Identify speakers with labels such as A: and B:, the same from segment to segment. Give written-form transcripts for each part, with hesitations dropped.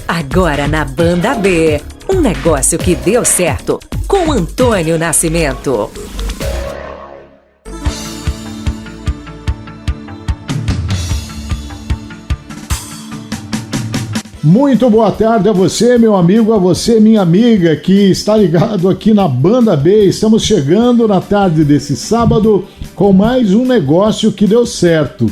A: Agora na Banda B, um negócio que deu certo, com Antônio Nascimento.
B: Muito boa tarde a você, meu amigo, a você, minha amiga, que está ligado aqui na Banda B. Estamos chegando na tarde desse sábado com mais um negócio que deu certo.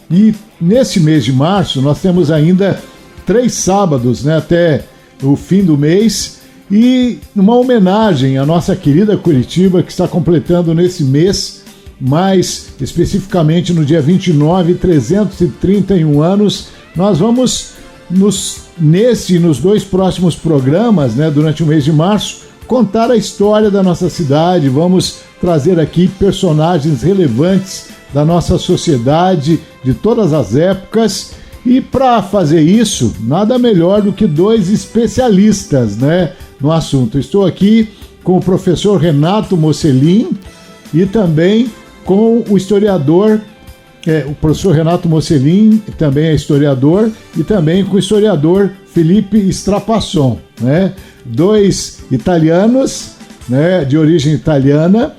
B: E nesse mês de março nós temos ainda 3 sábados, né, até o fim do mês, e uma homenagem à nossa querida Curitiba, que está completando nesse mês, mais especificamente no dia 29, 331 anos. Nós vamos nos 2 próximos programas, né, durante o mês de março, contar a história da nossa cidade. Vamos trazer aqui personagens relevantes da nossa sociedade, de todas as épocas. E para fazer isso, nada melhor do que 2 especialistas, né, no assunto. Estou aqui com o professor Renato Mocelin e também com o historiador, o professor Renato Mocelin também é historiador, e também com o historiador Felipe Strapasson, né? 2 italianos, né, de origem italiana,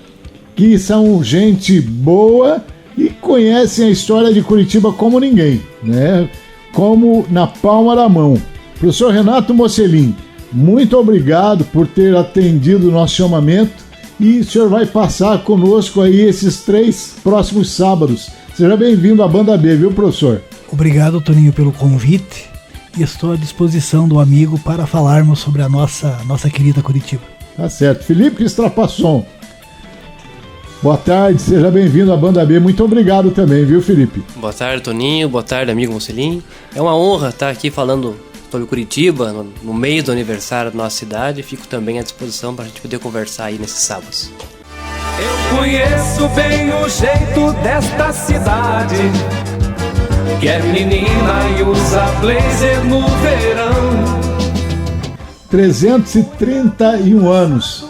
B: que são gente boa e conhecem a história de Curitiba como ninguém, né? Como na palma da mão. Professor Renato Mocelin, muito obrigado por ter atendido o nosso chamamento, e o senhor vai passar conosco aí esses 3 próximos sábados. Seja bem-vindo à Banda B, viu, professor?
C: Obrigado, Toninho, pelo convite, e estou à disposição do amigo para falarmos sobre a nossa querida Curitiba.
B: Tá certo. Felipe Strapasson, boa tarde, seja bem-vindo à Banda B. Muito obrigado também, viu, Felipe?
D: Boa tarde, Toninho. Boa tarde, amigo Mocelin. É uma honra estar aqui falando sobre Curitiba, no mês do aniversário da nossa cidade. Fico também à disposição para a gente poder conversar aí nesses sábados.
E: Eu conheço bem o jeito desta cidade, que é menina e usa blazer no verão.
B: 331 anos.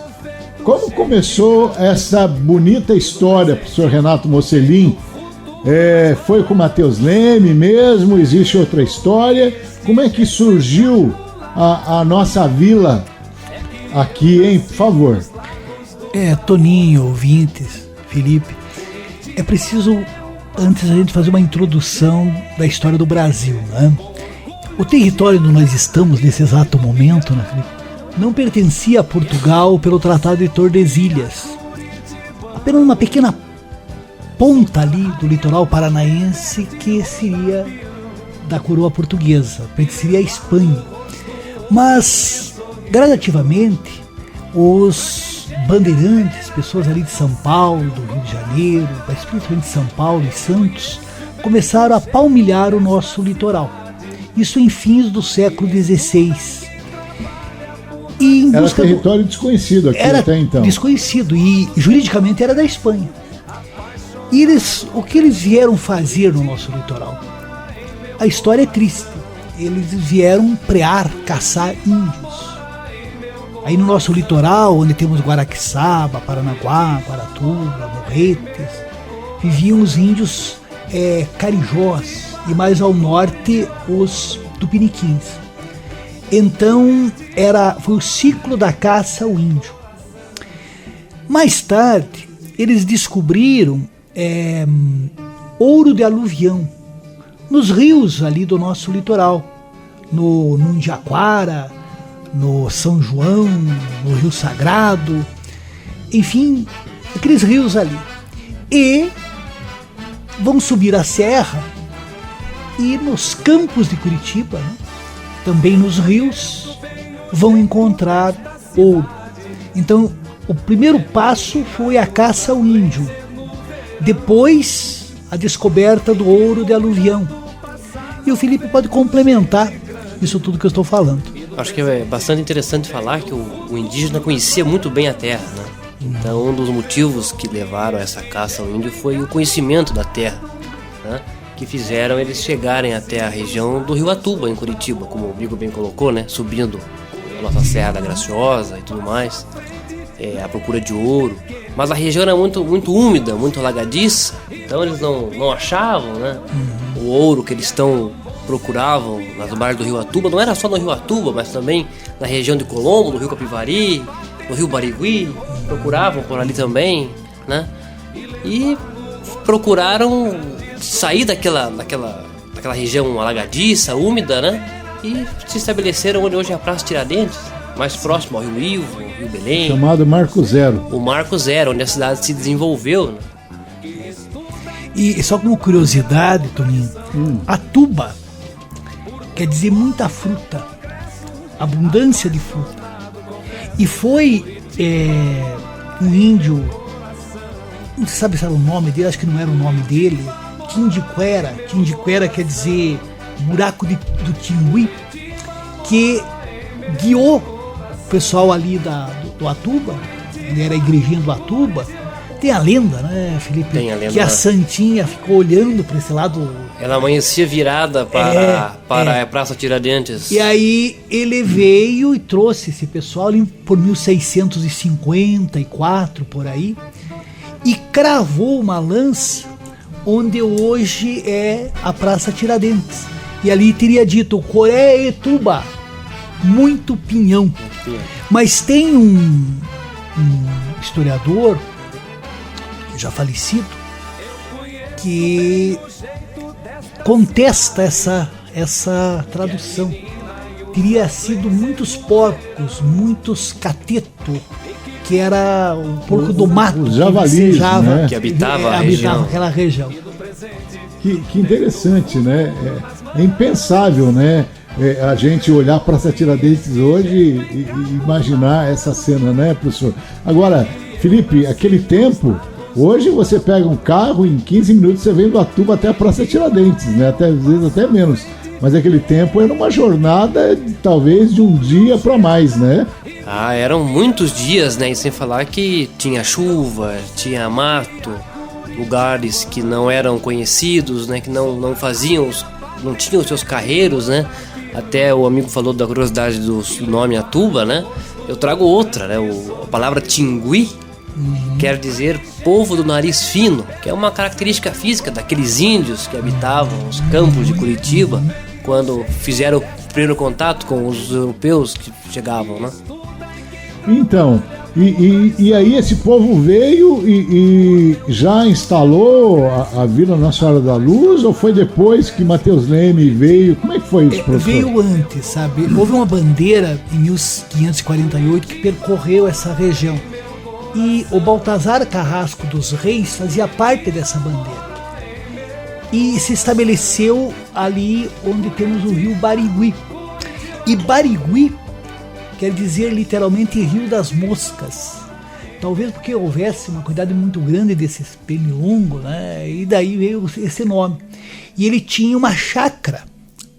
B: Como começou essa bonita história, professor Renato Mocelin? Foi com Matheus Leme mesmo? Existe outra história? Como é que surgiu a nossa vila aqui, hein? Por favor.
C: Toninho, ouvintes, Felipe, é preciso antes a gente fazer uma introdução da história do Brasil, né? O território onde nós estamos nesse exato momento, né, Felipe, não pertencia a Portugal pelo Tratado de Tordesilhas. Apenas uma pequena ponta ali do litoral paranaense que seria da coroa portuguesa, pertencia à Espanha. Mas, gradativamente, os bandeirantes, pessoas ali de São Paulo, do Rio de Janeiro, mas principalmente de São Paulo e Santos, começaram a palmilhar o nosso litoral. Isso em fins do século XVI.
B: Era território desconhecido aqui até então.
C: Desconhecido, e juridicamente era da Espanha. E o que eles vieram fazer no nosso litoral? A história é triste. Eles vieram prear, caçar índios. Aí no nosso litoral, onde temos Guaraqueçaba, Paranaguá, Guaratuba, Morretes, viviam os índios carijós, e mais ao norte os tupiniquins. Então foi o ciclo da caça ao índio. Mais tarde eles descobriram ouro de aluvião nos rios ali do nosso litoral, no Indiaquara, no São João, no Rio Sagrado, enfim, aqueles rios ali. E vão subir a serra e nos campos de Curitiba, né, também nos rios, vão encontrar ouro. Então, o primeiro passo foi a caça ao índio. Depois, a descoberta do ouro de aluvião. E o Felipe pode complementar isso tudo que eu estou falando.
D: Acho que é bastante interessante falar que o indígena conhecia muito bem a terra, né? Então, um dos motivos que levaram a essa caça ao índio foi o conhecimento da terra, né? Que fizeram eles chegarem até a região do Rio Atuba, em Curitiba, como o amigo bem colocou, né? Subindo a nossa Serra da Graciosa e tudo mais, à procura de ouro. Mas a região era muito, muito úmida, muito alagadiça, então eles não achavam, né, o ouro que eles estão procuravam nas margens do rio Atuba, não era só no rio Atuba, mas também na região de Colombo, no rio Capivari, no rio Barigui, procuravam por ali também, né? E procuraram sair daquela região alagadiça, úmida, né? E se estabeleceram onde hoje é a Praça Tiradentes, mais próximo ao Rio Ivo, ao Rio Belém.
B: Chamado Marco Zero.
D: O Marco Zero, onde a cidade se desenvolveu, né?
C: E só como curiosidade, Toninho, Atuba quer dizer muita fruta, abundância de fruta. E foi um índio, não se sabe se era o nome dele, acho que não era o nome dele, Tindiquera. Tindiquera quer dizer buraco do Tingui, que guiou o pessoal ali do Atuba, ele era a igrejinha do Atuba. Tem a lenda, né, Felipe?
D: Tem a lenda,
C: que a
D: né?
C: Santinha ficou olhando para esse lado.
D: Ela amanhecia virada para a Praça Tiradentes.
C: E aí ele veio e trouxe esse pessoal ali por 1654, por aí, e cravou uma lança onde hoje é a Praça Tiradentes. E ali teria dito Coreetuba, muito pinhão. Mas tem um historiador já falecido que contesta essa tradução. Teria sido muitos porcos, muitos cateto, que era o porco do mato,
B: os javalis, né?
D: Que habitava a região.
C: Aquela região.
B: Que interessante, né? É impensável, né? A gente olhar para essa Tiradentes hoje e imaginar essa cena, né, professor? Agora, Felipe, aquele tempo, hoje você pega um carro, em 15 minutos você vem do Atuba até a Praça Tiradentes, né? Às vezes até menos. Mas naquele tempo era uma jornada, talvez, de um dia para mais, né?
D: Ah, eram muitos dias, né? E sem falar que tinha chuva, tinha mato, lugares que não eram conhecidos, né? Que não tinham os seus carreiros, né? Até o amigo falou da curiosidade do nome Atuba, né? Eu trago outra, né? A palavra Tingui quer dizer povo do nariz fino, que é uma característica física daqueles índios que habitavam os campos de Curitiba quando fizeram o primeiro contato com os europeus que chegavam, né?
B: Então, e aí esse povo veio e já instalou a Vila Nossa Senhora da Luz, ou foi depois que Matheus Leme veio? Como é que foi isso, professor?
C: Veio antes, sabe? Houve uma bandeira em 1548 que percorreu essa região. E o Baltazar Carrasco dos Reis fazia parte dessa bandeira. E se estabeleceu ali onde temos o rio Barigui. E Barigui quer dizer literalmente Rio das Moscas. Talvez porque houvesse uma quantidade muito grande desses pernilongos, né? E daí veio esse nome. E ele tinha uma chácara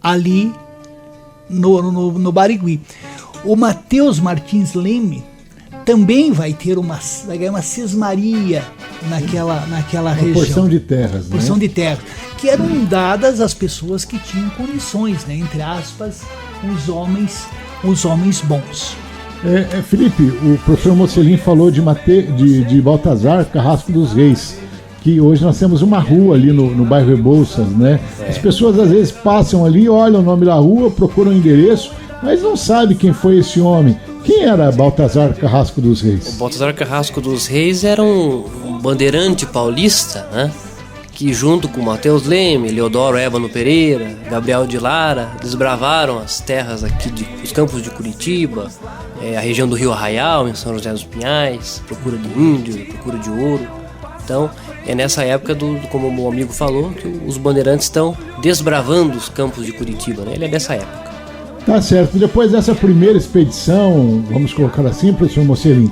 C: ali no Barigui. O Matheus Martins Leme também vai ganhar uma cismaria naquela região.
B: Porção de terras,
C: porção
B: né?
C: de terras, que eram dadas às pessoas que tinham condições, né? Entre aspas, os homens bons.
B: Felipe, o professor Mocelin falou de Baltazar Carrasco dos Reis, que hoje nós temos uma rua ali no bairro Rebouças, né? As pessoas às vezes passam ali, olham o nome da rua, procuram o endereço, mas não sabem quem foi esse homem. Quem era Baltazar Carrasco dos Reis?
D: O Baltazar Carrasco dos Reis era um bandeirante paulista, né? Que junto com Matheus Leme, Leodoro Ébano Pereira, Gabriel de Lara, desbravaram as terras aqui os campos de Curitiba, a região do Rio Arraial, em São José dos Pinhais, procura de índio, procura de ouro. Então, é nessa época, como o amigo falou, que os bandeirantes estão desbravando os campos de Curitiba, né? Ele é dessa época.
B: Tá certo. Depois dessa primeira expedição, vamos colocar assim, professor Mocelin,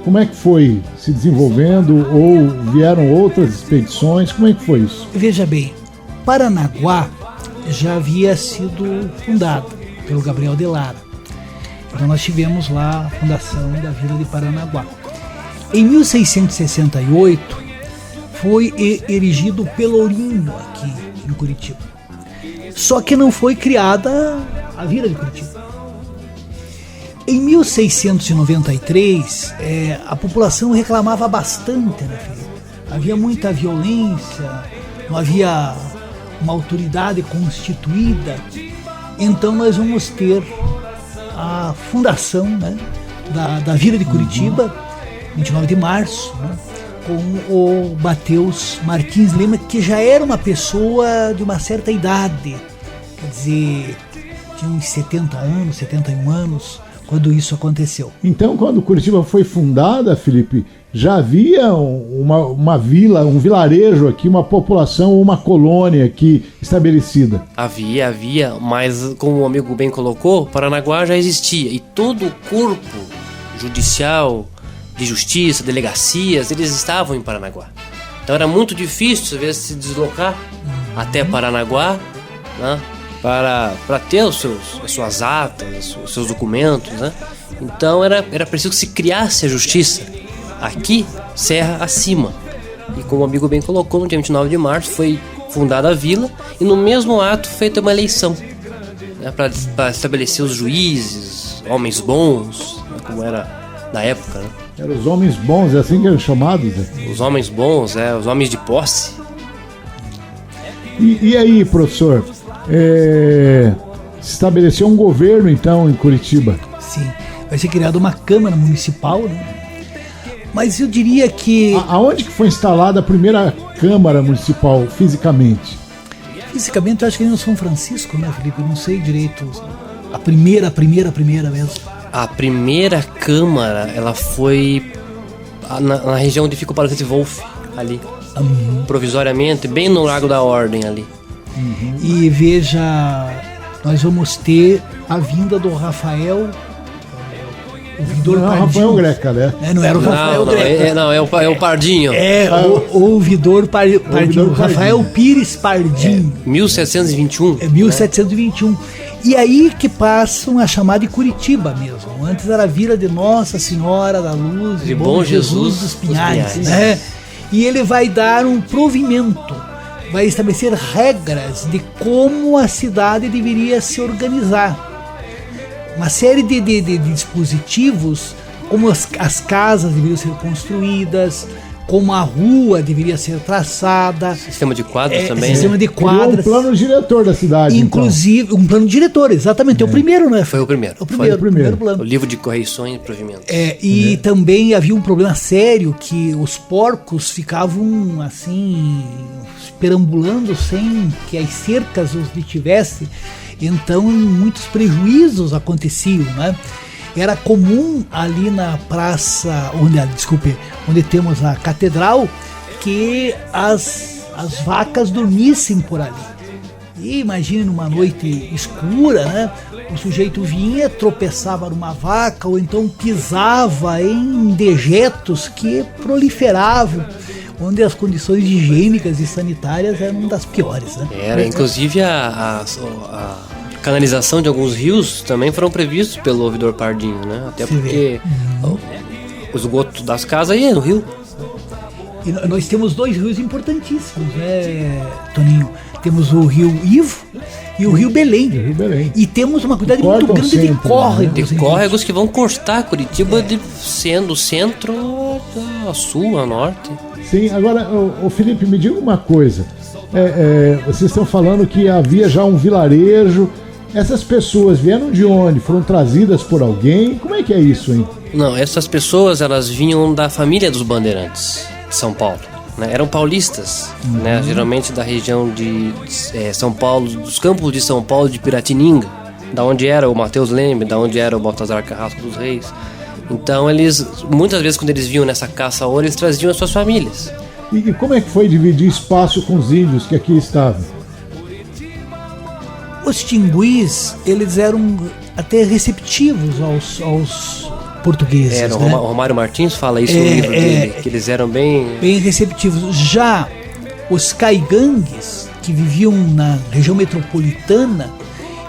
B: como é que foi se desenvolvendo, ou vieram outras expedições? Como é que foi isso?
C: Veja bem, Paranaguá já havia sido fundado pelo Gabriel de Lara. Então nós tivemos lá a fundação da Vila de Paranaguá. Em 1668 foi erigido o Pelourinho aqui em Curitiba. Só que não foi criada a Vila de Curitiba. Em 1693, a população reclamava bastante, né, Felipe? Havia muita violência, não havia uma autoridade constituída, então nós vamos ter a fundação, né, da Vila de Curitiba, 29 de março, né, com o Mateus Martins Lima, que já era uma pessoa de uma certa idade, quer dizer, tinha uns 70 anos, 71 anos, quando isso aconteceu.
B: Então, quando Curitiba foi fundada, Felipe, já havia uma vila, um vilarejo aqui, uma população, uma colônia aqui estabelecida?
D: Havia, mas como o amigo bem colocou, Paranaguá já existia. E todo o corpo judicial, de justiça, delegacias, eles estavam em Paranaguá. Então era muito difícil, às vezes, se deslocar até Paranaguá, né, para ter as suas atas, os seus documentos, né? Então era preciso que se criasse a justiça aqui, serra acima. E como o amigo bem colocou, no dia 29 de março foi fundada a vila e no mesmo ato feita uma eleição, né, para estabelecer os juízes, homens bons, né, como era na época, né?
B: Eram os homens bons, é assim que eram chamados? Né?
D: Os homens bons, os homens de posse.
B: E aí, professor, se estabeleceu um governo então em Curitiba?
C: Sim, vai ser criada uma Câmara Municipal, né? Mas eu diria que...
B: Aonde que foi instalada a primeira Câmara Municipal, fisicamente?
C: Fisicamente eu acho que ali no São Francisco, né, Felipe? Eu não sei direito. A primeira mesmo.
D: A primeira Câmara, ela foi na região onde fica o Palacete Wolff, ali. Provisoriamente, bem no Lago da Ordem ali.
C: E veja, nós vamos ter a vinda do Rafael, o Vidor Pardinho.
B: Rafael Greca, né?
C: Não era o Rafael Greca.
D: É o Pardinho.
C: O Vidor Pardinho. Rafael Pires Pardinho.
D: 1721.
C: 1721. E aí que passam a chamar de Curitiba mesmo. Antes era a Vila de Nossa Senhora da Luz
D: de Bom Jesus
C: dos Pinhais, né? E ele vai dar um provimento, vai estabelecer regras de como a cidade deveria se organizar. Uma série de dispositivos, como as casas deveriam ser construídas, como a rua deveria ser traçada. Sistema
D: de quadras também.
C: Sistema de quadras.
B: Criou um plano diretor da cidade.
C: Inclusive, então. Um plano diretor, exatamente. É o primeiro, né?
D: Foi o primeiro.
C: O primeiro plano.
D: O livro de correções e provimentos.
C: E também havia um problema sério que os porcos ficavam assim, perambulando sem que as cercas os detivessem. Então, muitos prejuízos aconteciam, né? Era comum ali na praça, onde temos a catedral, que as vacas dormissem por ali. E imagine numa noite escura, né? O sujeito vinha, tropeçava numa vaca ou então pisava em dejetos que proliferavam, onde as condições higiênicas e sanitárias eram das piores, né?
D: Inclusive a canalização de alguns rios também foram previstos pelo ouvidor Pardinho, né? Até porque o esgoto das casas ia no rio.
C: E nós temos dois rios importantíssimos, né, Toninho? Temos o rio Ivo e o rio Belém. E temos uma quantidade muito grande de córregos.
D: De córregos que vão cortar Curitiba sendo o centro a sul, a norte.
B: Sim, agora, o Felipe, me diga uma coisa. Vocês estão falando que havia já um vilarejo. Essas pessoas vieram de onde? Foram trazidas por alguém? Como é que é isso, hein?
D: Não, essas pessoas, elas vinham da família dos bandeirantes de São Paulo, né? Eram paulistas, né? Geralmente da região de São Paulo, dos campos de São Paulo, de Piratininga, da onde era o Mateus Leme, da onde era o Baltazar Carrasco dos Reis. Então eles, muitas vezes quando eles vinham nessa caça ao ouro, eles traziam as suas famílias.
B: E como é que foi dividir espaço com os índios que aqui estavam?
C: Os tinguis, eles eram até receptivos aos portugueses.
D: O Romário Martins fala isso no livro dele, que eles eram bem
C: receptivos. Já os caigangues, que viviam na região metropolitana,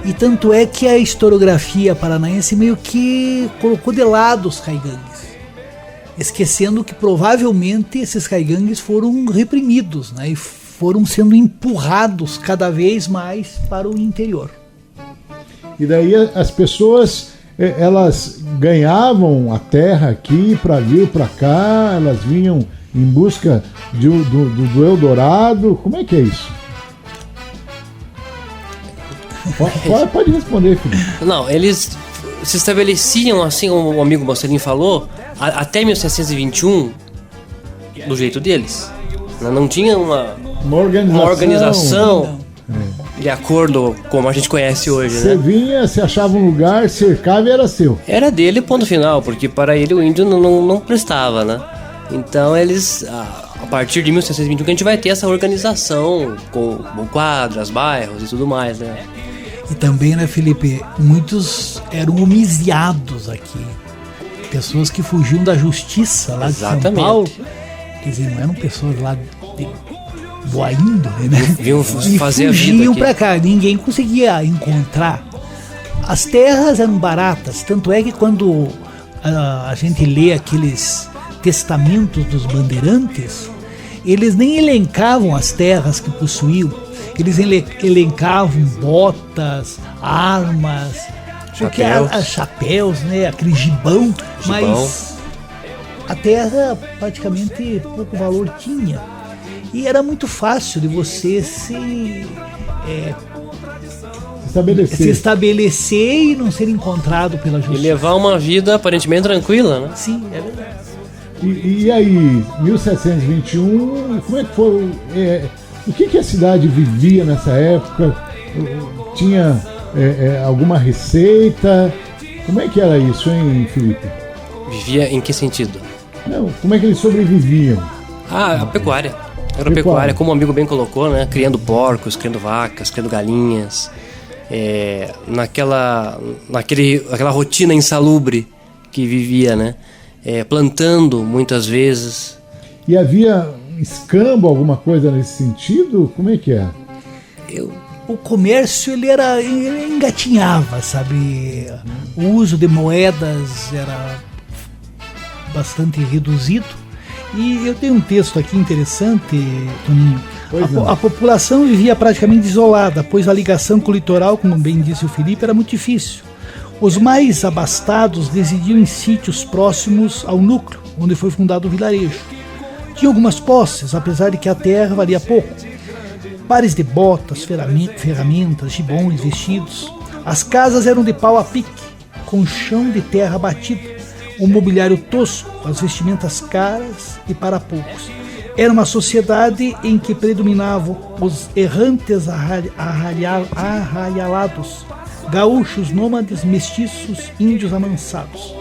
C: e tanto é que a historiografia paranaense meio que colocou de lado os caigangues, esquecendo que provavelmente esses caigangues foram reprimidos, né, e foram sendo empurrados cada vez mais para o interior.
B: E daí as pessoas, elas ganhavam a terra aqui para vir para cá, elas vinham em busca do Eldorado. Como é que é isso? Pode responder, Felipe.
D: Não, eles se estabeleciam, assim como o amigo Marcelinho falou, até 1721, do jeito deles. Não tinha uma organização de acordo como a gente conhece hoje,
B: Você vinha, você achava um lugar, cercava e era seu.
D: Era dele, ponto final, porque para ele o índio não prestava, né? Então eles, a partir de 1721, que a gente vai ter essa organização com quadras, bairros e tudo mais, né?
C: E também, né, Felipe, muitos eram homiciados aqui. Pessoas que fugiam da justiça lá de São Paulo. Quer dizer, não eram pessoas lá de boa índole, né?
D: Vinham fazer a vida
C: fugiam
D: aqui.
C: pra cá, ninguém conseguia encontrar. As terras eram baratas, tanto é que quando a gente lê aqueles testamentos dos bandeirantes, eles nem elencavam as terras que possuíam, eles elencavam botas, armas, porque chapéus, né, aquele gibão, mas a terra praticamente pouco valor tinha. E era muito fácil de você se estabelecer e não ser encontrado pela justiça.
D: E levar uma vida aparentemente tranquila, né?
C: Sim, é verdade.
B: E aí, 1721, como é que foi? O que a cidade vivia nessa época? Tinha alguma receita? Como é que era isso, hein, Felipe?
D: Vivia em que sentido?
B: Não, como é que eles sobreviviam?
D: A pecuária. Era pecuária, como o amigo bem colocou, né? Criando porcos, criando vacas, criando galinhas. Naquela rotina insalubre que vivia, né? Plantando muitas vezes.
B: E havia escambo, alguma coisa nesse sentido? Como é que é?
C: O comércio ele engatinhava, sabe? O uso de moedas era bastante reduzido. E eu tenho um texto aqui interessante, Toninho. A população vivia praticamente isolada, pois a ligação com o litoral, como bem disse o Felipe, era muito difícil. Os mais abastados residiam em sítios próximos ao núcleo, onde foi fundado o vilarejo. Tinha algumas posses, apesar de que a terra valia pouco. Pares de botas, ferramentas, gibões, vestidos. As casas eram de pau a pique, com chão de terra batido. Um mobiliário tosco, as vestimentas caras e para poucos. Era uma sociedade em que predominavam os errantes arraialados, gaúchos, nômades, mestiços, índios amansados.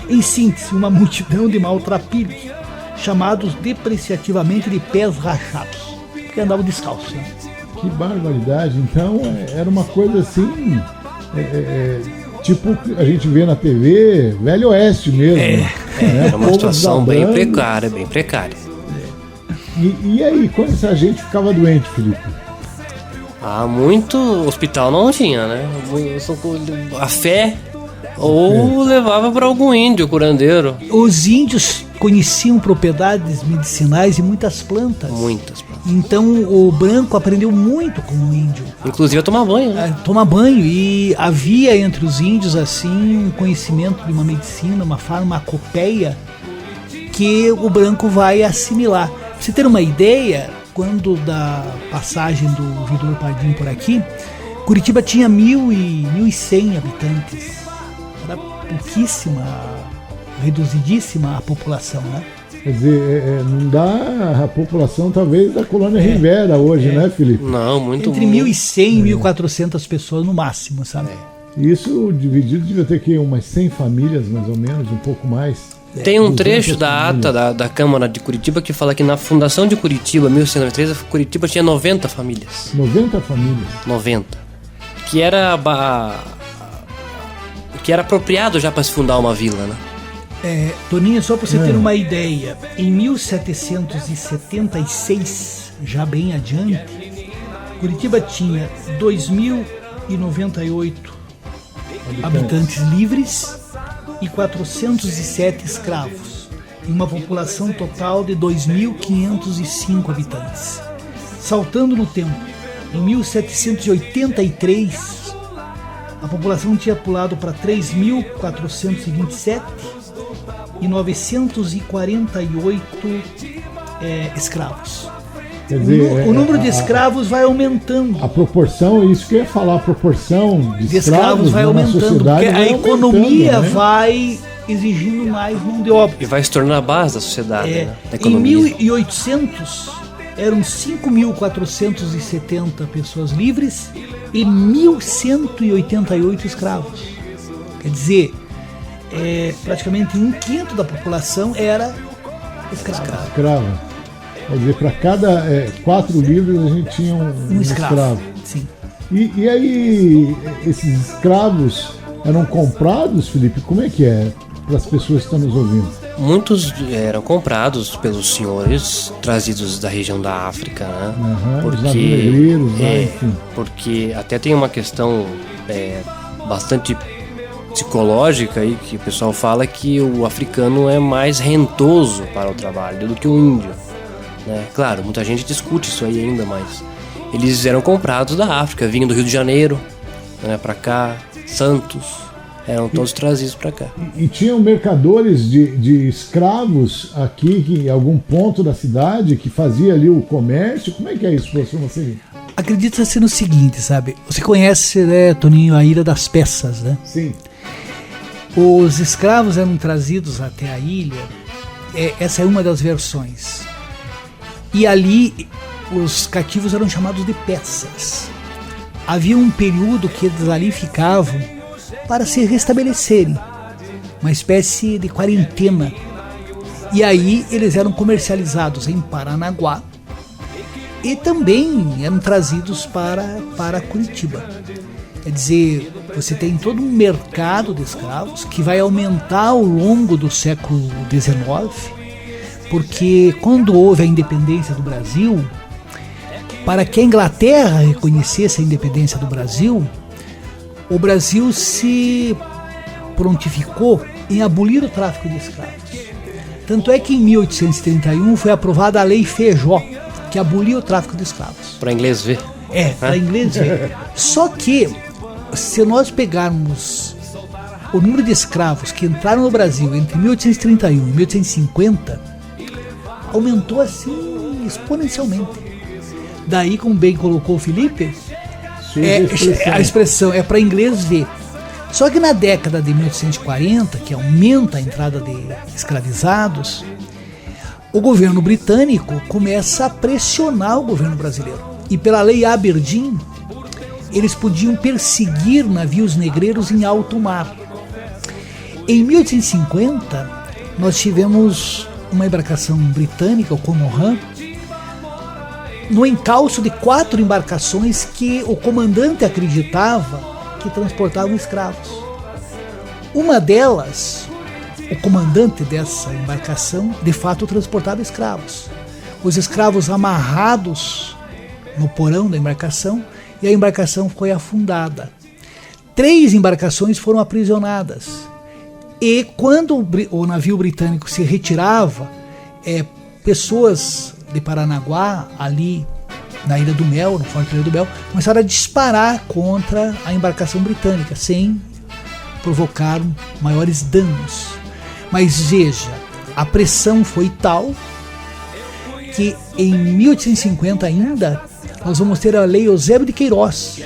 C: Em síntese, uma multidão de maltrapilhos, chamados depreciativamente de pés rachados, porque andavam descalços. Né?
B: Que barbaridade! Então era uma coisa assim... tipo a gente vê na TV, Velho Oeste mesmo.
D: Era uma situação bem precária, bem precária.
B: E aí, quando essa gente ficava doente, Felipe?
D: Muito hospital não tinha, né? A fé ou levava para algum índio curandeiro.
C: Os índios conheciam propriedades medicinais e muitas plantas.
D: Muitas plantas.
C: Então o branco aprendeu muito com o índio.
D: Inclusive a tomar banho, né?
C: Tomar banho. E havia entre os índios assim um conhecimento de uma medicina, uma farmacopeia que o branco vai assimilar. Pra você ter uma ideia, quando da passagem do Vidor Pardinho por aqui, Curitiba tinha 1.100 habitantes. Era pouquíssima, reduzidíssima a população, né?
B: Quer dizer, não dá a população talvez da Colônia Rivera hoje, né, Felipe?
D: Não, muito.
C: Entre 1.100 e 1.400 pessoas no máximo, sabe?
B: Isso dividido devia ter que umas 100 famílias, mais ou menos, um pouco mais.
D: Tem um trecho da ata da Câmara de Curitiba que fala que na fundação de Curitiba, 1193, Curitiba tinha 90 famílias.
B: 90 famílias?
D: 90. Que era apropriado já para se fundar uma vila, né?
C: Toninho, só para você ter uma ideia, em 1776, já bem adiante, Curitiba tinha 2.098 habitantes livres e 407 escravos, em uma população total de 2.505 habitantes. Saltando no tempo, em 1783, a população tinha pulado para 3.427 e 948 escravos.
B: Quer dizer,
C: o número de escravos vai aumentando.
B: A proporção, é isso que eu ia falar, a proporção de
C: escravos vai aumentando,
B: sociedade
C: porque a economia vai exigindo mais mão de obra.
D: E vai se tornando a base da sociedade, né? Da
C: Em
D: economia.
C: 1800, eram 5.470 pessoas livres e 1.188 escravos. Quer dizer, praticamente 1/5 da população era escrava.
B: Quer dizer, para cada 4 livros a gente tinha um escravo.
C: Sim.
B: E aí, esses escravos eram comprados, Felipe? Como é que é para as pessoas que estão nos ouvindo?
D: Muitos eram comprados pelos senhores trazidos da região da África, né?
B: Os navios, enfim.
D: Porque até tem uma questão bastante psicológica aí, que o pessoal fala que o africano é mais rentoso para o trabalho do que o índio, né? Claro, muita gente discute isso aí ainda, mas eles eram comprados da África, vinham do Rio de Janeiro, né, para cá, Santos, eram todos trazidos para cá.
B: E tinham mercadores de escravos aqui em algum ponto da cidade que fazia ali o comércio? Como é que é isso, professor Marcelinho?
C: Acredita-se no seguinte, sabe? Você conhece, né, Toninho, a Ilha das Peças, né?
B: Sim.
C: Os escravos eram trazidos até a ilha, essa é uma das versões. E ali os cativos eram chamados de peças. Havia um período que eles ali ficavam para se restabelecerem, uma espécie de quarentena. E aí eles eram comercializados em Paranaguá e também eram trazidos para Curitiba. Quer dizer, você tem todo um mercado de escravos que vai aumentar ao longo do século XIX, porque quando houve a independência do Brasil, para que a Inglaterra reconhecesse a independência do Brasil, o Brasil se prontificou em abolir o tráfico de escravos. Tanto é que em 1831 foi aprovada a Lei Feijó, que abolia o tráfico de escravos.
D: Para inglês ver.
C: Para inglês ver. Só que, se nós pegarmos o número de escravos que entraram no Brasil entre 1831 e 1850, aumentou assim exponencialmente. Daí, como bem colocou o Felipe, a expressão é para inglês ver. Só que na década de 1840, que aumenta a entrada de escravizados, o governo britânico começa a pressionar o governo brasileiro. E pela lei Aberdeen, eles podiam perseguir navios negreiros em alto mar. Em 1850, nós tivemos uma embarcação britânica, o Comoran, no encalço de 4 embarcações que o comandante acreditava que transportavam escravos. Uma delas, o comandante dessa embarcação, de fato transportava escravos. Os escravos amarrados no porão da embarcação, e a embarcação foi afundada. 3 embarcações foram aprisionadas. E quando o navio britânico se retirava, pessoas de Paranaguá, ali na Ilha do Mel, no Forte da Ilha do Mel, começaram a disparar contra a embarcação britânica, sem provocar maiores danos. Mas veja, a pressão foi tal que em 1850 ainda nós vamos ter a Lei Eusébio de Queiroz,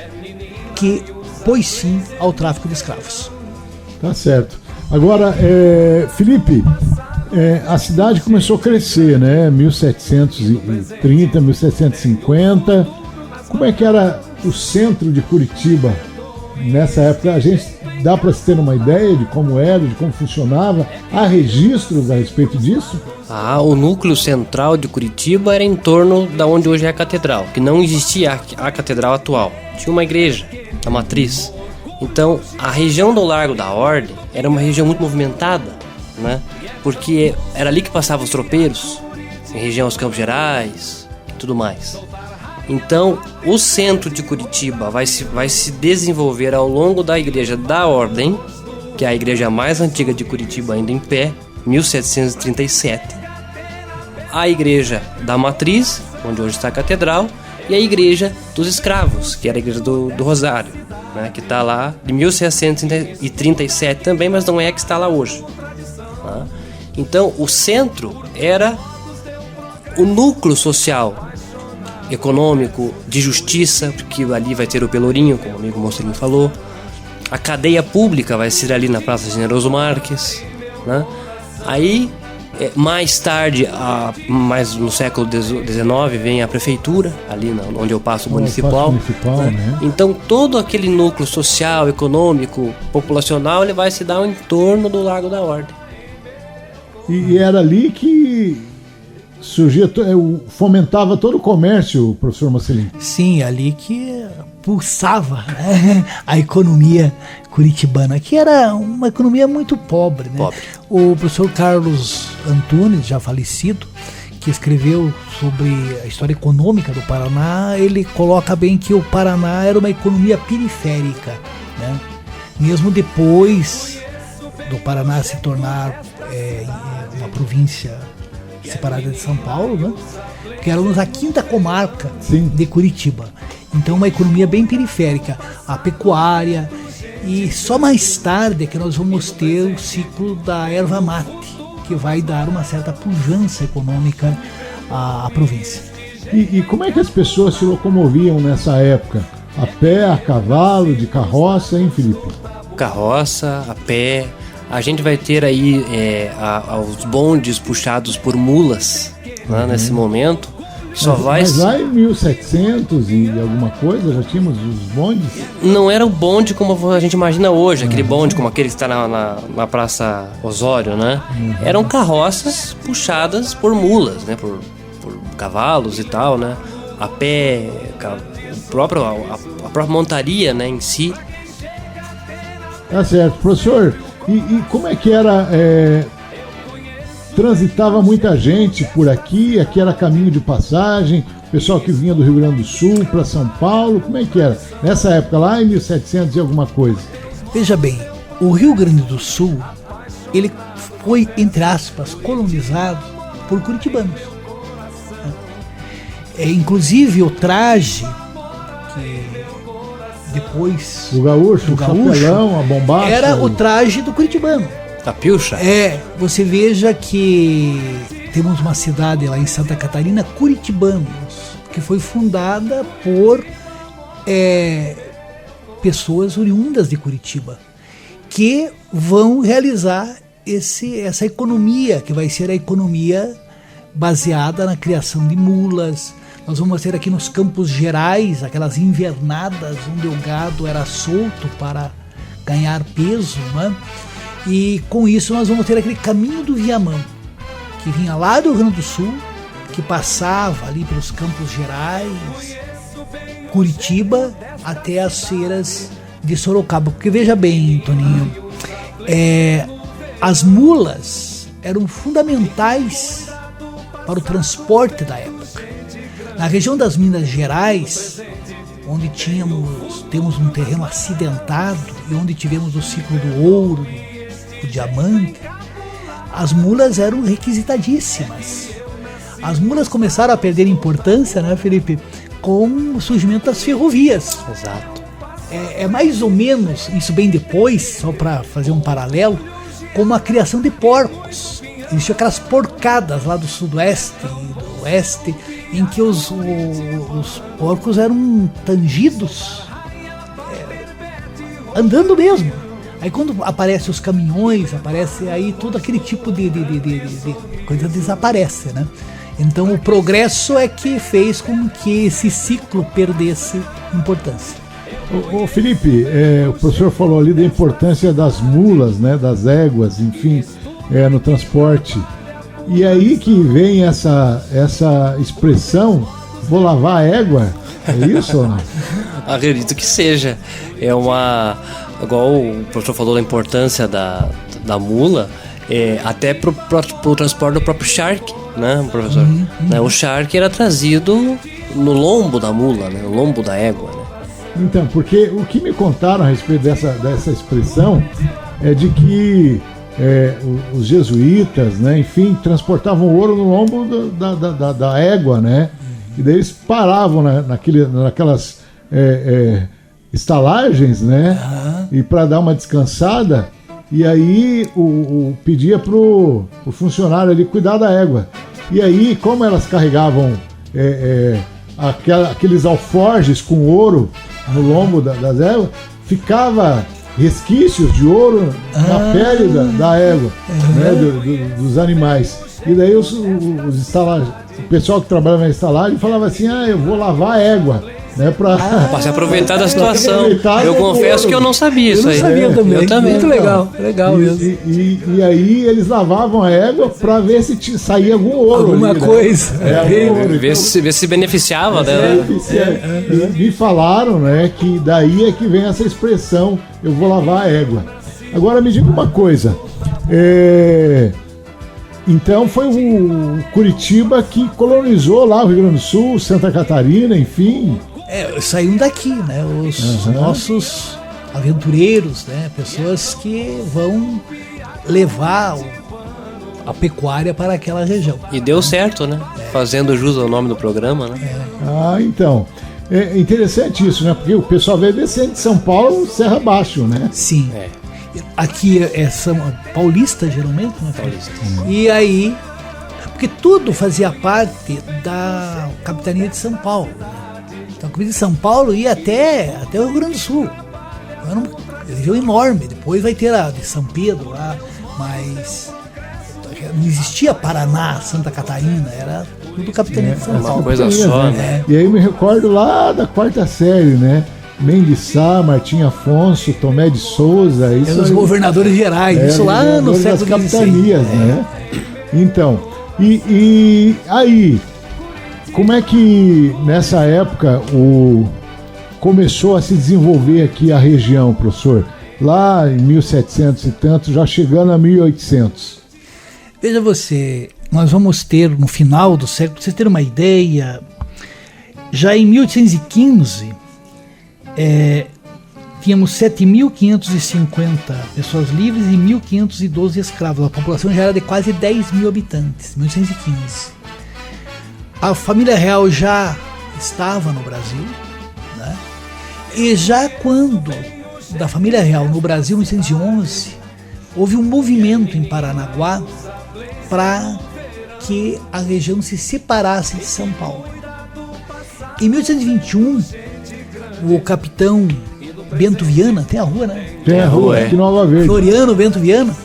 C: que pôs fim ao tráfico de escravos.
B: Tá certo. Agora, Felipe, a cidade começou a crescer, né? 1730, 1750. Como é que era o centro de Curitiba nessa época? A gente dá para se ter uma ideia de como era, de como funcionava? Há registros a respeito disso?
D: O núcleo central de Curitiba era em torno da onde hoje é a catedral, que não existia a catedral atual. Tinha uma igreja, a matriz. Então, a região do Largo da Ordem era uma região muito movimentada, né? Porque era ali que passavam os tropeiros, em região aos Campos Gerais e tudo mais. Então, o centro de Curitiba vai se desenvolver ao longo da Igreja da Ordem, que é a igreja mais antiga de Curitiba ainda em pé, 1737. A Igreja da Matriz, onde hoje está a Catedral, e a Igreja dos Escravos, que era a Igreja do Rosário, né, que está lá de 1737 também, mas não é a que está lá hoje. Tá? Então, o centro era o núcleo social econômico, de justiça, porque ali vai ter o Pelourinho, como o amigo Monstrinho falou. A cadeia pública vai ser ali na Praça Generoso Marques, né? Aí, mais tarde, mais no século XIX, vem a prefeitura, ali onde é o Paço Municipal,
B: né?
D: Então, todo aquele núcleo social, econômico, populacional, ele vai se dar em torno do Largo da Ordem.
B: E era ali que surgia, fomentava todo o comércio, professor Marcelino.
C: Sim, ali que pulsava, né, a economia curitibana, que era uma economia muito pobre, né? O professor Carlos Antunes, já falecido, que escreveu sobre a história econômica do Paraná, ele coloca bem que o Paraná era uma economia periférica, né? Mesmo depois do Paraná se tornar uma província separada de São Paulo, né? Que éramos a quinta comarca de Curitiba. Então uma economia bem periférica, a pecuária, e só mais tarde é que nós vamos ter o ciclo da erva mate, que vai dar uma certa pujança econômica à província.
B: E como é que as pessoas se locomoviam nessa época? A pé, a cavalo, de carroça, hein, Felipe?
D: Carroça, a pé. A gente vai ter aí os bondes puxados por mulas, né, nesse momento.
B: Mas lá em 1700 e alguma coisa, já tínhamos os bondes?
D: Não era o bonde como a gente imagina hoje, aquele bonde como aquele que está na Praça Osório, né? Eram carroças puxadas por mulas, né? Por cavalos e tal, né? A pé, a própria montaria, né, em si.
B: Tá certo. Professor, e como é que era... Transitava muita gente por aqui era caminho de passagem, pessoal que vinha do Rio Grande do Sul para São Paulo, como é que era? Nessa época, lá em 1700 e alguma coisa.
C: Veja bem, o Rio Grande do Sul, ele foi, entre aspas, colonizado por curitibanos. Inclusive o traje que depois...
B: O gaúcho, o chapelão, a bombacha...
C: Era o traje do curitibano.
D: A pilcha?
C: Você veja que temos uma cidade lá em Santa Catarina, Curitibanos, que foi fundada por pessoas oriundas de Curitiba, que vão realizar essa economia, que vai ser a economia baseada na criação de mulas. Nós vamos ter aqui nos Campos Gerais, aquelas invernadas onde o gado era solto para ganhar peso, né? E com isso nós vamos ter aquele caminho do Viamão, que vinha lá do Rio Grande do Sul, que passava ali pelos Campos Gerais, Curitiba, até as feiras de Sorocaba. Porque veja bem, Toninho, as mulas eram fundamentais para o transporte da época. Na região das Minas Gerais, onde temos um terreno acidentado e onde tivemos o ciclo do ouro, o diamante, as mulas eram requisitadíssimas. As mulas começaram a perder importância, né, Felipe, com o surgimento das ferrovias.
D: Exato.
C: É mais ou menos, isso bem depois, só para fazer um paralelo, como a criação de porcos. Existiam aquelas porcadas lá do sudoeste e do oeste, em que os porcos eram tangidos, andando mesmo. Aí quando aparecem os caminhões, aparece aí todo aquele tipo de coisa desaparece, né? Então o progresso é que fez com que esse ciclo perdesse importância.
B: Ô Felipe, o professor falou ali da importância das mulas, né, das éguas, enfim, no transporte. E aí que vem essa expressão, vou lavar a égua, é isso ou não?
D: Acredito que seja. Igual o professor falou da importância da mula, até pro transporte do próprio charque, né, professor? Né, o charque era trazido no lombo da mula, né, no lombo da égua, né?
B: Então, porque o que me contaram a respeito dessa expressão é de que os jesuítas, né, enfim, transportavam ouro no lombo da égua, né? E daí eles paravam naquelas estalagens, né? E para dar uma descansada, e aí pedia pro funcionário ali cuidar da égua. E aí, como elas carregavam aqueles alforjes com ouro no lombo das éguas, ficava resquícios de ouro na pele da égua, né, dos animais. E daí o pessoal que trabalha na estalagem falava assim, eu vou lavar a égua, né,
D: para se aproveitar da situação. Eu confesso que eu não sabia isso aí.
C: Eu não sabia também.
D: Eu também.
C: Muito legal mesmo.
B: E aí eles lavavam a égua para ver se saía algum ouro.
C: Alguma
B: ali,
C: coisa.
B: Né?
D: Ver se beneficiava dela.
B: E me falaram, né, que daí é que vem essa expressão, eu vou lavar a égua. Agora me diga uma coisa. Então foi o Curitiba que colonizou lá o Rio Grande do Sul, Santa Catarina, enfim.
C: Saíram daqui, né? Os nossos aventureiros, né? Pessoas que vão levar a pecuária para aquela região.
D: E deu certo, né? Fazendo jus ao nome do programa, né?
B: Então. É interessante isso, né? Porque o pessoal veio descendo de São Paulo, Serra Abaixo, né?
C: Sim. Aqui é paulista, geralmente, né?
D: Paulista.
C: E aí, porque tudo fazia parte da capitania de São Paulo. Então a capitania de São Paulo ia até o Rio Grande do Sul. Era uma região enorme. Depois vai ter a de São Pedro lá, mas não existia Paraná, Santa Catarina, era tudo capitania de São Paulo.
D: Uma coisa só, né?
B: E aí eu me recordo lá da 4ª série, né? Mendes Sá, Martim Afonso, Tomé de Souza.
C: Os governadores gerais, isso lá no século
B: das capitanias, né? Então, e aí, como é que nessa época começou a se desenvolver aqui a região, professor? Lá em 1700 e tanto, já chegando a 1800.
C: Veja você, nós vamos ter no final do século, para vocês terem uma ideia, já em 1815, tínhamos 7.550 pessoas livres e 1.512 escravos. A população já era de quase 10 mil habitantes, 1815. A família real já estava no Brasil, né? E já quando da família real no Brasil, em 1811, houve um movimento em Paranaguá para que a região se separasse de São Paulo. Em 1821, o capitão Bento Viana, tem a rua, né?
B: Tem a rua, aqui Nova Verde.
C: Floriano Bento Viana,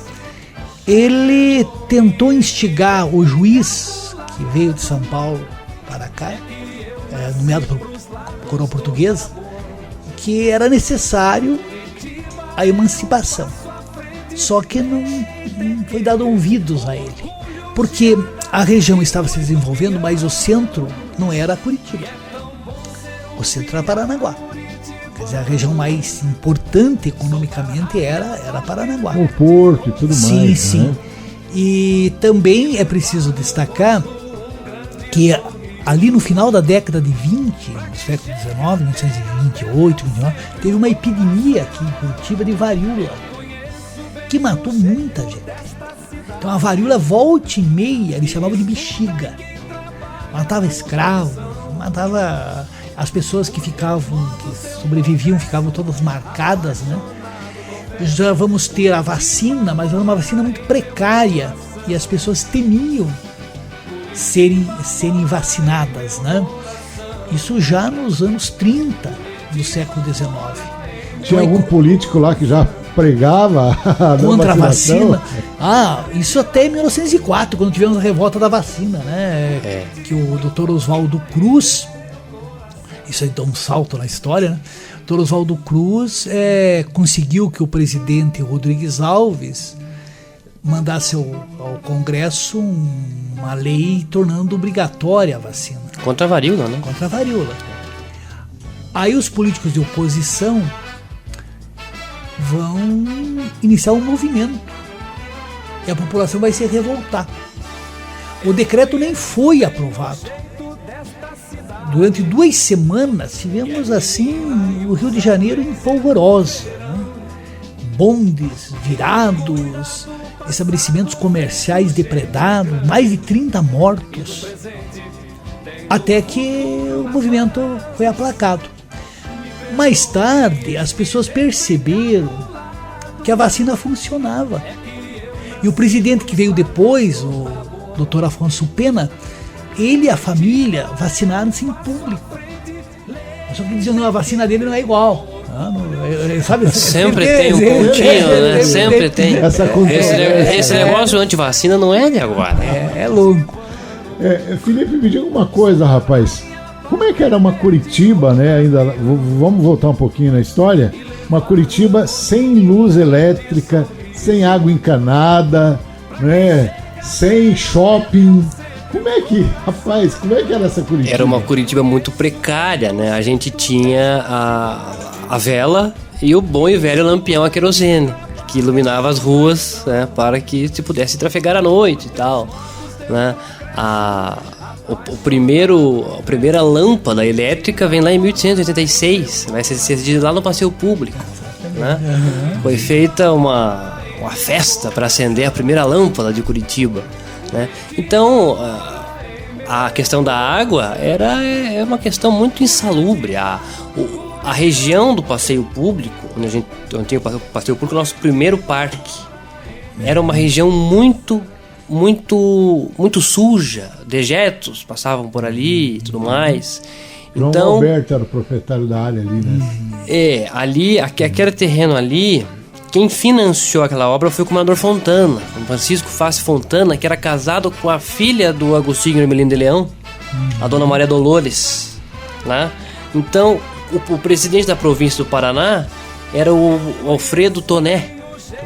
C: ele tentou instigar o juiz que veio de São Paulo para cá, nomeado pela coroa portuguesa, que era necessário a emancipação. Só que não foi dado ouvidos a ele, porque a região estava se desenvolvendo, mas o centro não era Curitiba. O centro era Paranaguá. Quer dizer, a região mais importante economicamente era Paranaguá.
B: O porto e tudo mais.
C: Sim.
B: Né?
C: E também é preciso destacar que ali no final da década de 20, no século XIX, 1928, 1929, teve uma epidemia aqui em Curitiba de varíola, que matou muita gente. Então a varíola, volta e meia, eles chamavam de bexiga. Matava escravos, matava as pessoas que sobreviviam, ficavam todas marcadas, né? Já vamos ter a vacina, mas era uma vacina muito precária e as pessoas temiam serem vacinadas, né? Isso já nos anos 30 do século XIX.
B: Tinha algum político lá que já pregava
C: contra a vacina? Isso até 1904, quando tivemos a revolta da vacina, né? Que o Dr. Oswaldo Cruz, isso aí dá um salto na história, né? O Dr. Oswaldo Cruz conseguiu que o presidente Rodrigues Alves mandasse ao Congresso uma lei tornando obrigatória a vacina.
D: Contra a varíola, né?
C: Contra a varíola. Aí os políticos de oposição vão iniciar um movimento e a população vai se revoltar. O decreto nem foi aprovado. Durante 2 semanas tivemos assim o Rio de Janeiro em polvorosa, né? Bondes virados, estabelecimentos comerciais depredados, mais de 30 mortos, até que o movimento foi aplacado. Mais tarde, as pessoas perceberam que a vacina funcionava. E o presidente que veio depois, o Dr. Afonso Pena, ele e a família vacinaram-se em público. Só que diziam, não, a vacina dele não é igual. Sabe?
D: Sempre tem um pontinho, né? Sempre tem. Esse negócio anti-vacina não é de agora.
C: É louco.
B: Felipe, me diga uma coisa, rapaz. Como é que era uma Curitiba, né? Ainda, vamos voltar um pouquinho na história. Uma Curitiba sem luz elétrica, sem água encanada, né? Sem shopping. Como é que era essa Curitiba?
D: Era uma Curitiba muito precária, né? A gente tinha a vela e o bom e velho lampião a querosene, que iluminava as ruas, né? Para que se pudesse trafegar à noite e tal, né? A primeira lâmpada elétrica vem lá em 1886, vai ser lá no Passeio Público, né? Foi feita uma festa para acender a primeira lâmpada de Curitiba, né? Então a questão da água é uma questão muito insalubre. A região do Passeio Público, onde tinha o Passeio Público, nosso primeiro parque, era uma região muito suja, dejetos passavam por ali e tudo mais.
B: João
D: Então,
B: Alberto era o proprietário da área ali, né?
D: Ali, aquele terreno ali, quem financiou aquela obra foi o comendador Fontana, o Francisco Fassi Fontana, que era casado com a filha do Agostinho Hermelino de Leão, a dona Maria Dolores, né? Então, o presidente da província do Paraná era o Alfredo Toné,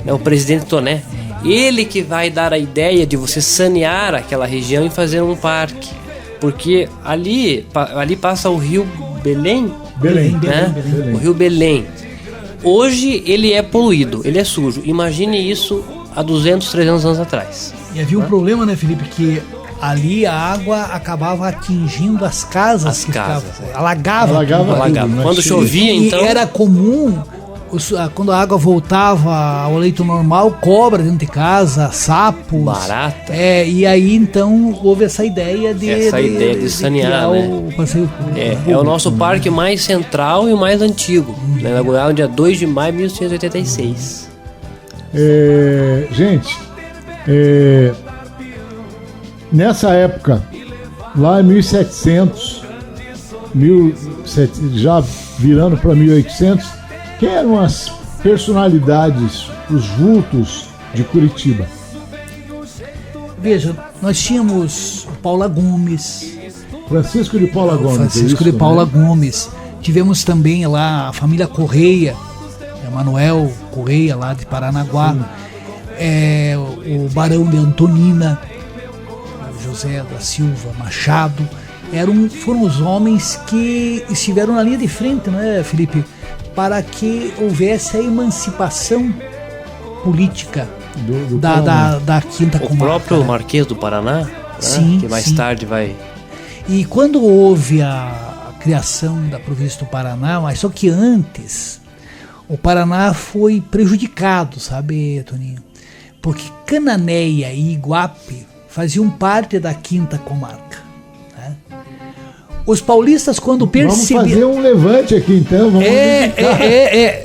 D: o presidente Toné. Ele que vai dar a ideia de você sanear aquela região e fazer um parque. Porque ali passa o rio Belém.
B: Belém.
D: O rio Belém. Hoje ele é poluído, ele é sujo. Imagine isso há 200, 300 anos atrás.
C: E havia um problema, né, Felipe, que ali a água acabava atingindo as casas. Alagava.
D: Quando chovia, então...
C: E era comum... Quando a água voltava ao leito normal, cobra dentro de casa, sapos,
D: barata.
C: E aí então houve essa ideia de
D: sanear, né?
C: O passeio público.
D: É o nosso parque mais central e o mais antigo, né? Inaugurado no dia 2 de maio de 1886.
B: Gente, nessa época, lá em 1700, já virando para 1800, quem eram as personalidades, os vultos de Curitiba?
C: Veja, nós tínhamos o Paula Gomes.
B: Francisco de Paula
C: Gomes. Tivemos também lá a família Correia, Manuel Correia, lá de Paranaguá. O Barão de Antonina, José da Silva Machado. Foram os homens que estiveram na linha de frente, né, Felipe? Para que houvesse a emancipação política da Quinta Comarca.
D: O próprio Marquês do Paraná,
C: sim,
D: que mais tarde vai...
C: E quando houve a criação da província do Paraná, mas só que antes, o Paraná foi prejudicado, sabe, Toninho? Porque Cananéia e Iguape faziam parte da Quinta Comarca. Os paulistas, quando perceberam...
B: Vamos fazer um levante aqui, então. Vamos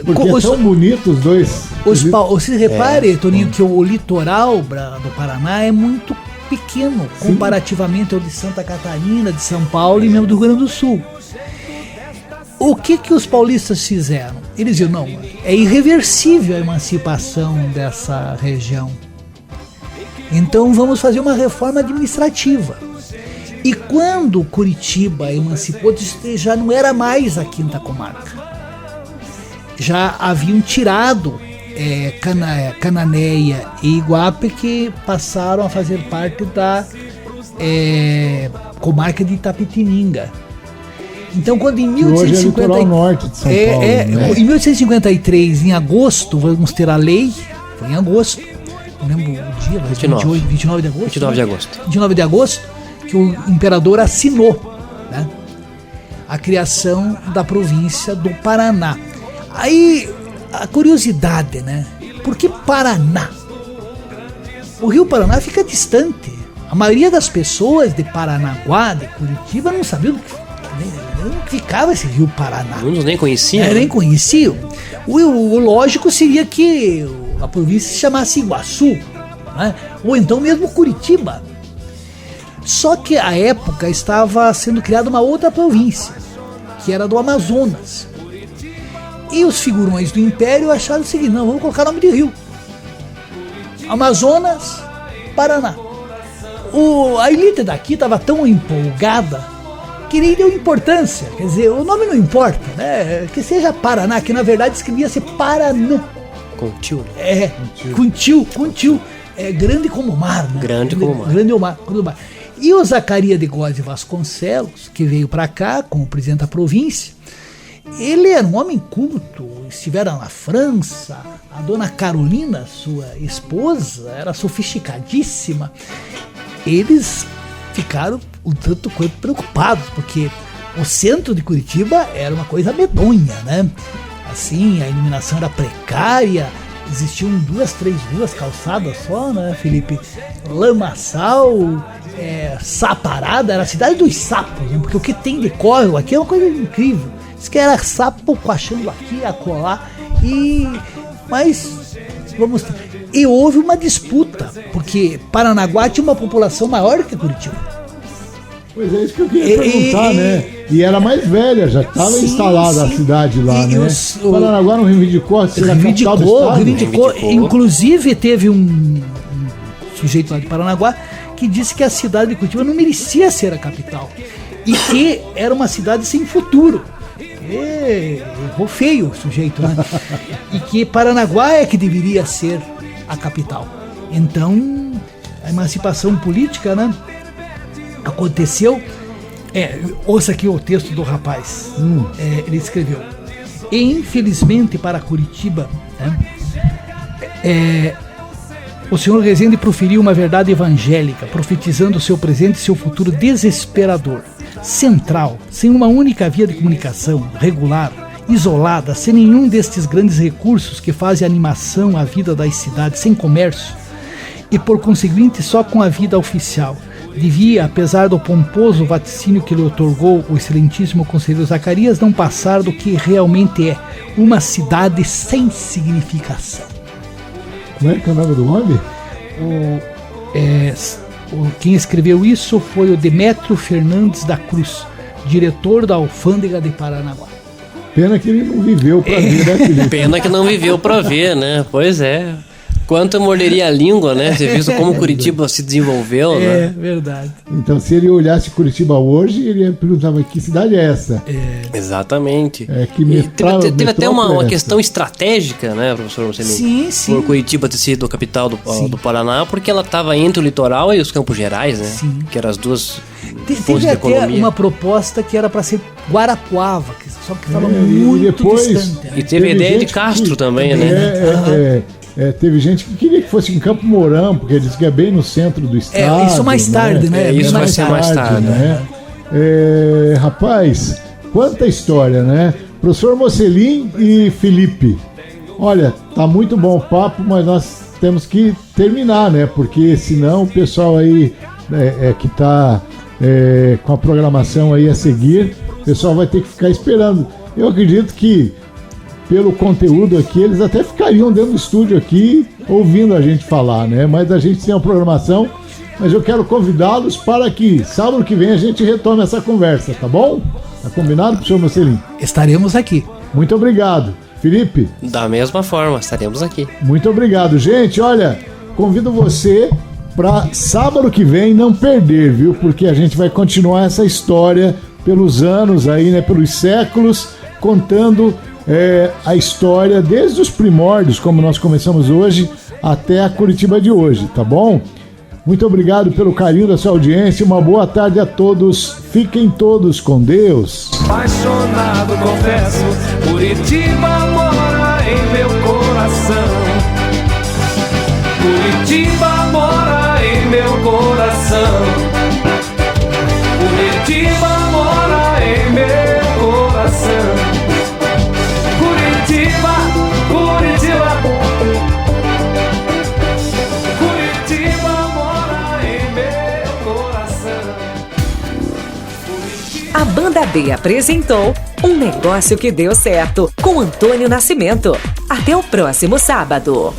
B: porque são bonitos os dois.
C: Você repare, Toninho, que o litoral do Paraná é muito pequeno, comparativamente ao de Santa Catarina, de São Paulo e mesmo do Rio Grande do Sul. O que os paulistas fizeram? Eles diziam, não, é irreversível a emancipação dessa região. Então vamos fazer uma reforma administrativa. E quando Curitiba emancipou, já não era mais a Quinta Comarca. Já haviam tirado Cananéia e Iguape, que passaram a fazer parte da comarca de Itapetininga. Então, quando em 1853, em agosto, vamos ter a lei, foi em agosto, não lembro o dia, mas 29 de agosto. 29 de agosto, que o imperador assinou, né, a criação da província do Paraná. Aí, a curiosidade, né? Por que Paraná? O rio Paraná fica distante. A maioria das pessoas de Paranaguá, de Curitiba, não sabia onde ficava esse rio Paraná.
D: Muitos nem conheciam.
C: Nem conheciam. O lógico seria que a província se chamasse Iguaçu, né? Ou então mesmo Curitiba. Só que à época estava sendo criada uma outra província, que era do Amazonas. E os figurões do Império acharam o seguinte: não, vamos colocar nome de rio. Amazonas, Paraná. A elite daqui estava tão empolgada que nem deu importância. Quer dizer, o nome não importa, né? Que seja Paraná, que na verdade escrevia-se Paranã.
D: Com tio.
C: Com tio. É grande como o mar, né?
D: Grande como o mar.
C: E o Zacarias de Góes Vasconcelos, que veio para cá como presidente da província, ele era um homem culto, estivera na França. A dona Carolina, sua esposa, era sofisticadíssima. Eles ficaram um tanto quanto preocupados, porque o centro de Curitiba era uma coisa medonha, né? Assim, a iluminação era precária, existiam 2, 3 ruas calçadas só, né, Felipe? Lamaçal, saparada, era a cidade dos sapos, né? Porque o que tem de córrego aqui é uma coisa incrível. Diz que era sapo coachando aqui, acolá, e houve uma disputa, porque Paranaguá tinha uma população maior que Curitiba.
B: Pois é, isso que eu queria perguntar, né? E era mais velha, já estava instalada a cidade lá, né? Paranaguá não reivindicou ser a capital do estado?
C: Reivindicou. Inclusive teve um sujeito lá de Paranaguá que disse que a cidade de Curitiba não merecia ser a capital e que era uma cidade sem futuro. Errou feio o sujeito, né? E que Paranaguá é que deveria ser a capital. Então, a emancipação política, né, aconteceu. Ouça aqui o texto do rapaz. Ele escreveu: e infelizmente para Curitiba, o senhor Rezende proferiu uma verdade evangélica, profetizando seu presente e seu futuro desesperador, central, sem uma única via de comunicação, regular, isolada, sem nenhum destes grandes recursos que fazem animação à vida das cidades, sem comércio, e por conseguinte só com a vida oficial. Devia, apesar do pomposo vaticínio que lhe otorgou o excelentíssimo conselheiro Zacarias, não passar do que realmente é, uma cidade sem significação.
B: Como é que é o nome do homem?
C: Quem escreveu isso foi o Demétrio Fernandes da Cruz, diretor da Alfândega de Paranaguá.
B: Pena que ele não viveu pra ver, né, Felipe?
D: Pena que não viveu pra ver, né? Pois é. Quanto morderia a língua, né? Você viu como Curitiba se desenvolveu, né?
C: É verdade.
B: Então, se ele olhasse Curitiba hoje, ele ia perguntar: mas que cidade é essa?
D: Exatamente.
B: Teve
D: até uma questão estratégica, né, professor Marcelinho?
C: Sim.
D: Por Curitiba ter sido a capital do Paraná, porque ela estava entre o litoral e os Campos Gerais, né? Sim. Que eram as duas fontes de economia.
C: Teve até uma proposta que era para ser Guarapuava, só que estava muito distante. Né?
D: E teve a ideia de Castro também, né?
B: Teve gente que queria que fosse em Campo Mourão, porque diz que é bem no centro do estado.
C: Isso mais tarde, né?
D: Isso vai ser mais tarde,
B: né? Rapaz, quanta história, né? Professor Mocelin e Felipe, olha, tá muito bom o papo, mas nós temos que terminar, né? Porque senão o pessoal aí que tá com a programação aí a seguir, o pessoal vai ter que ficar esperando. Eu acredito que pelo conteúdo aqui, eles até ficariam dentro do estúdio aqui, ouvindo a gente falar, né? Mas a gente tem uma programação, mas eu quero convidá-los para que sábado que vem a gente retome essa conversa, tá bom? Tá combinado, professor Mocelin?
C: Estaremos aqui.
B: Muito obrigado. Felipe?
D: Da mesma forma, estaremos aqui.
B: Muito obrigado. Gente, olha, convido você para sábado que vem não perder, viu? Porque a gente vai continuar essa história pelos anos aí, né? Pelos séculos, contando a história desde os primórdios, como nós começamos hoje, até a Curitiba de hoje, tá bom? Muito obrigado pelo carinho da sua audiência, uma boa tarde a todos, fiquem todos com Deus.
E: Apaixonado, confesso, Curitiba mora em meu coração. Curitiba mora em meu coração. Curitiba mora em meu coração. Curitiba, Curitiba mora em meu coração.
A: A Banda B apresentou Um Negócio que Deu Certo, com Antônio Nascimento. Até o próximo sábado.